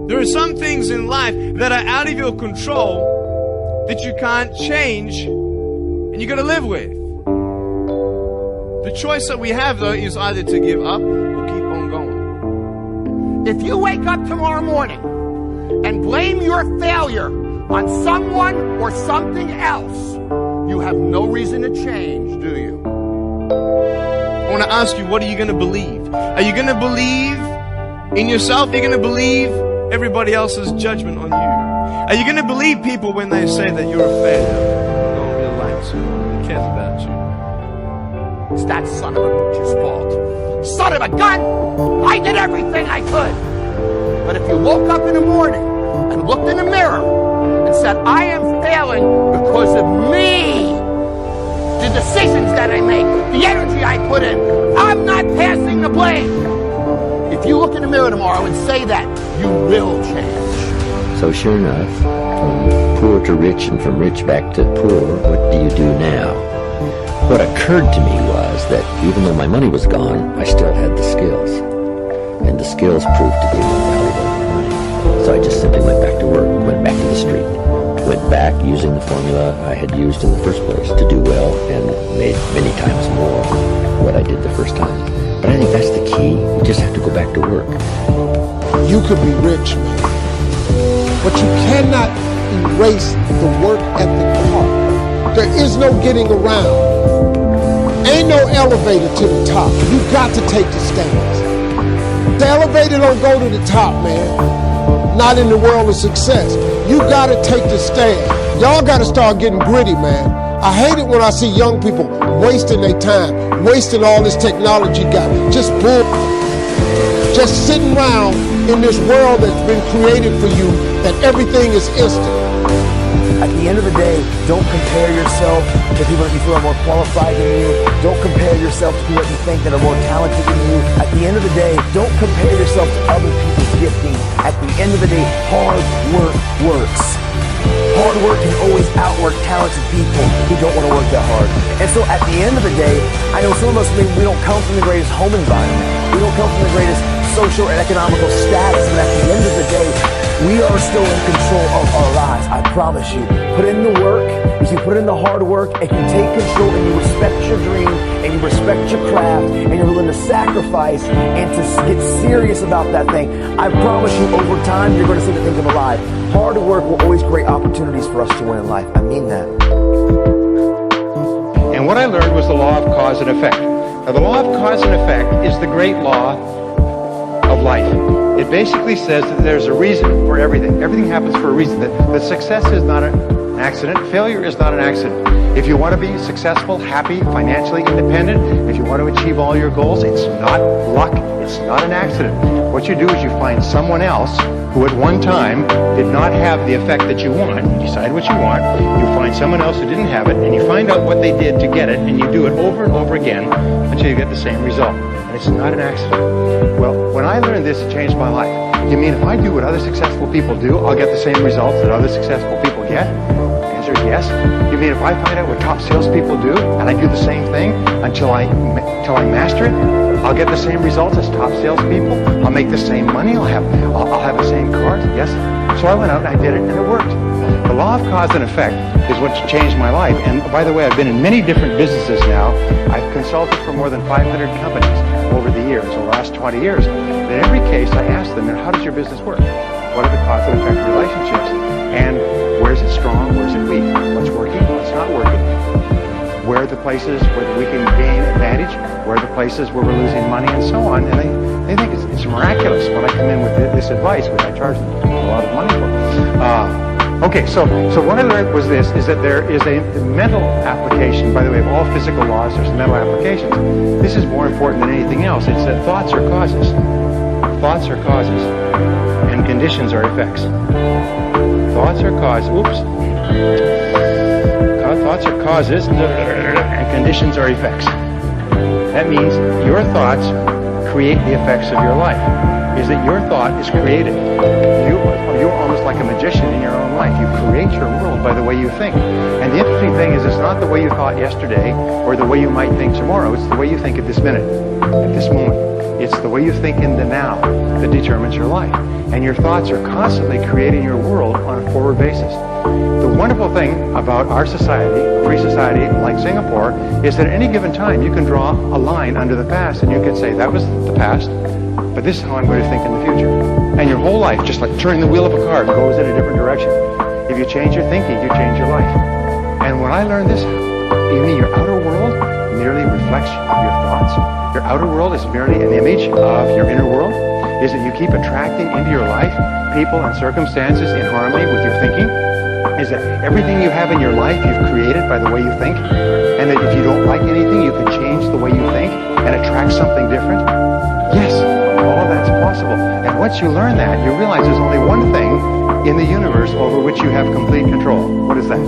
There are some things in life that are out of your control that you can't change and you got to live with. The choice that we have, though, is either to give up or keep on going. If you wake up tomorrow morning and blame your failure on someone or something else, you have no reason to change, do you? I want to ask you, what are you going to believe? Are you going to believe in yourself? Are you going to believe everybody else's judgment on you? Are you going to believe people when they say that you're a failure? No, relax. Who cares about you? It's that son of a bitch's fault. Son of a gun! I did everything I could. But if you woke up in the morning and looked in the mirror and said, I am failing because of me, the decisions that I make, the energy I put in, I'm not passing the blame. If you look in the mirror tomorrow and say that, you will change. So sure enough, from poor to rich and from rich back to poor, what do you do now? What occurred to me was that even though my money was gone, I still had the skills. And the skills proved to be more valuable than money. So I just simply went back to work, went back to the street, went back using the formula I had used in the first place to do well and made many times more what I did the first time. But I think that's the key. You just have to go back to work. You could be rich, man, but you cannot erase the work ethic part. There is no getting around. Ain't no elevator to the top. You got to take the stairs. The elevator don't go to the top, man. Not in the world of success. You got to take the stairs. Y'all got to start getting gritty, man. I hate it when I see young people wasting their time, wasting all this technology got, just bull, just sitting around in this world that's been created for you, that everything is instant. At the end of the day, don't compare yourself to people that you feel are more qualified than you. Don't compare yourself to people that you think that are more talented than you. At the end of the day, don't compare yourself to other people's gifting. At the end of the day, hard work works. Hard work can always outwork talented people who don't want to work that hard. And so at the end of the day, I know some of us, maybe we don't come from the greatest home environment. We don't come from the greatest social and economical status, but at the end of the day, we are still in control of our lives. I promise you. Put in the work. If you put in the hard work and you take control and you respect your dream and you respect your craft and you're willing to sacrifice and to get serious about that thing, I promise you over time you're going to see the thing come alive. Hard work will always create opportunities for us to win in life. I mean that. And what I learned was the law of cause and effect. Now, the law of cause and effect is the great law of life. It basically says that there's a reason for everything. Everything happens for a reason. That success is not an accident. Failure is not an accident. If you want to be successful, happy, financially independent, if you want to achieve all your goals, it's not luck. It's not an accident. What you do is you find someone else who at one time did not have the effect that you want. You decide what you want. You find someone else who didn't have it, and you find out what they did to get it, and you do it over and over again until you get the same result. And it's not an accident. Well, when I learned this, it changed my life. You mean if I do what other successful people do, I'll get the same results that other successful people get? The answer is yes. You mean if I find out what top salespeople do, and I do the same thing until I master it, I'll get the same results as top salespeople? I'll make the same money? I'll have the same cars? Yes. So I went out and I did it, and it worked. The law of cause and effect is what changed my life. And by the way, I've been in many different businesses now. I've consulted for more than 500 companies over the years, the last 20 years. And in every case, I ask them, how does your business work? What are the cause and effect relationships? And where is it strong? Where is it weak? What's working? What's not working? Where are the places where we can gain advantage? Where are the places where we're losing money and so on? And they think it's miraculous when I come in with this advice, which I charge them a lot of money for. Okay, so what I learned was this, is that there is a mental application, by the way, of all physical laws, there's mental applications. This is more important than anything else. It's that thoughts are causes. Thoughts are causes. And conditions are effects. Thoughts are causes. Oops. Thoughts are causes, and conditions are effects. That means your thoughts create the effects of your life. Is that your thought is created. You're almost like a magician in your own life. You create your world by the way you think. And the interesting thing is, it's not the way you thought yesterday or the way you might think tomorrow. It's the way you think at this minute, at this moment. It's the way you think in the now that determines your life. And your thoughts are constantly creating your world on a forward basis. The wonderful thing about our society, a free society like Singapore, is that at any given time you can draw a line under the past and you can say, that was the past, but this is how I'm going to think in the future. And your whole life, just like turning the wheel of a car, goes in a different direction. If you change your thinking, you change your life. And when I learned this, you mean your outer world merely reflects your thoughts? Your outer world is merely an image of your inner world? Is that you keep attracting into your life people and circumstances in harmony with your thinking? Is that everything you have in your life you've created by the way you think? And that if you don't like anything, you can change the way you think and attract something different? Yes, all of that's possible. And once you learn that, you realize there's only one thing in the universe over which you have complete control. What is that?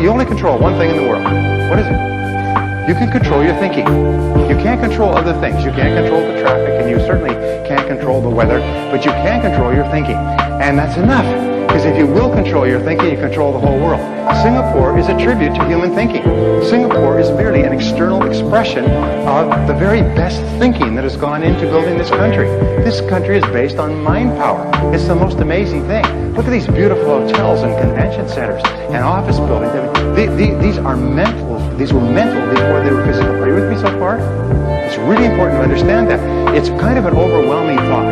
You only control one thing in the world. What is it? You can control your thinking. You can't control other things. You can't control the traffic, and you certainly can't control the weather, but you can control your thinking. And that's enough. Because if you will control your thinking, you control the whole world. Singapore is a tribute to human thinking. Singapore is merely an external expression of the very best thinking that has gone into building this country. This country is based on mind power. It's the most amazing thing. Look at these beautiful hotels and convention centers and office buildings. These are mental. These were mental before they were physical. Are you with me so far? It's really important to understand that. It's kind of an overwhelming thought.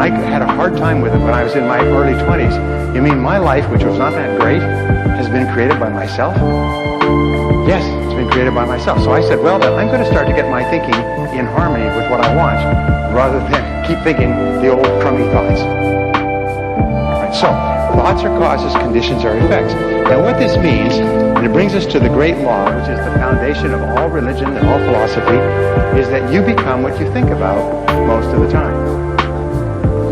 I had a hard time with it when I was in my early 20s. You mean my life, which was not that great, has been created by myself? Yes, it's been created by myself. So I said, well, then I'm going to start to get my thinking in harmony with what I want, rather than keep thinking the old crummy thoughts. Right, so, thoughts are causes, conditions are effects. Now what this means, and it brings us to the great law, which is the foundation of all religion and all philosophy, is that you become what you think about most of the time.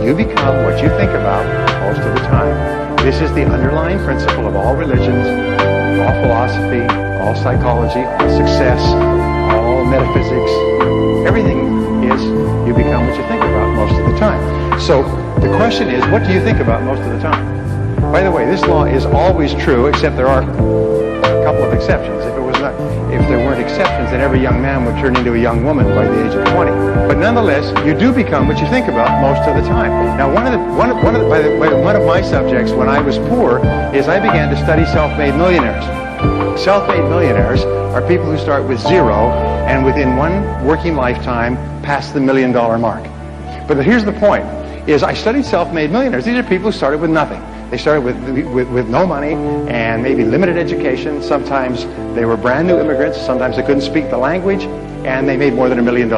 You become what you think about most of the time. This is the underlying principle of all religions, all philosophy, all psychology, all success, all metaphysics. Everything is you become what you think about most of the time. So the question is, what do you think about most of the time? By the way, this law is always true, except there are a couple of exceptions. If there weren't exceptions, then every young man would turn into a young woman by the age of 20. But nonetheless, you do become what you think about most of the time. Now, one of my subjects when I was poor is I began to study self-made millionaires. Self-made millionaires are people who start with zero and within one working lifetime pass the $1 million mark. But here's the point: is I studied self-made millionaires. These are people who started with nothing. They started with no money and maybe limited education. Sometimes they were brand new immigrants. Sometimes they couldn't speak the language, and they made more than $1 million.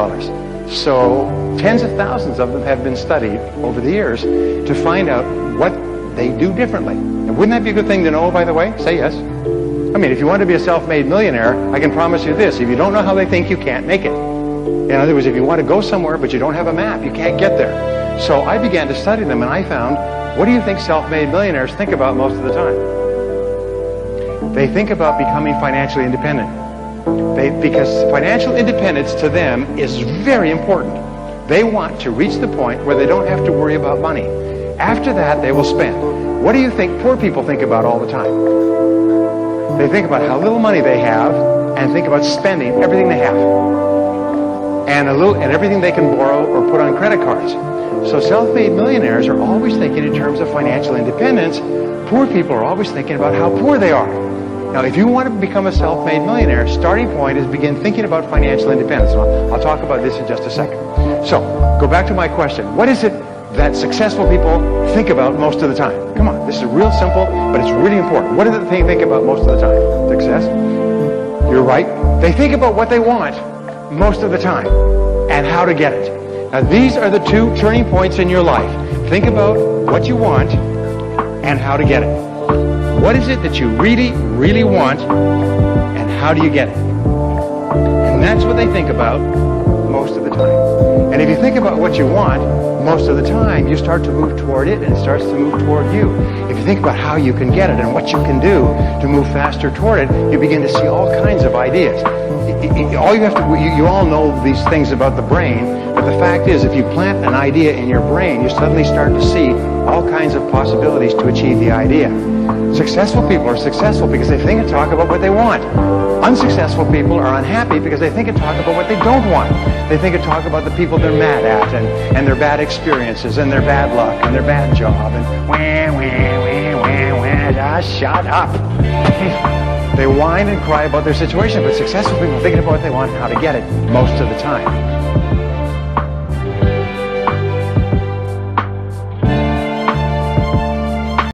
So tens of thousands of them have been studied over the years to find out what they do differently. And wouldn't that be a good thing to know, by the way? Say yes. I mean, if you want to be a self-made millionaire, I can promise you this: if you don't know how they think, you can't make it. In other words, if you want to go somewhere but you don't have a map, you can't get there. So I began to study them, and I found, what do you think self-made millionaires think about most of the time? They think about becoming financially independent. Because financial independence to them is very important. They want to reach the point where they don't have to worry about money. After that, they will spend. What do you think poor people think about all the time? They think about how little money they have and think about spending everything they have. And everything they can borrow or put on credit cards. So self-made millionaires are always thinking in terms of financial independence. Poor people are always thinking about how poor they are. Now, if you want to become a self-made millionaire, starting point is begin thinking about financial independence. I'll talk about this in just a second. So, go back to my question. What is it that successful people think about most of the time? Come on, this is real simple, but it's really important. What do they think about most of the time? Success? You're right. They think about what they want most of the time and how to get it. Now, these are the two turning points in your life. Think about what you want and how to get it. What is it that you really, really want, and how do you get it? And that's what they think about most of the time. And if you think about what you want most of the time, you start to move toward it, and it starts to move toward you. If you think about how you can get it and what you can do to move faster toward it, you begin to see all kinds of ideas. You all know these things about the brain, but the fact is, if you plant an idea in your brain, you suddenly start to see all kinds of possibilities to achieve the idea. Successful people are successful because they think and talk about what they want. Unsuccessful people are unhappy because they think and talk about what they don't want. They think and talk about the people they're mad at and their bad experiences and their bad luck and their bad job and just shut up. They whine and cry about their situation, but successful people are thinking about what they want and how to get it most of the time.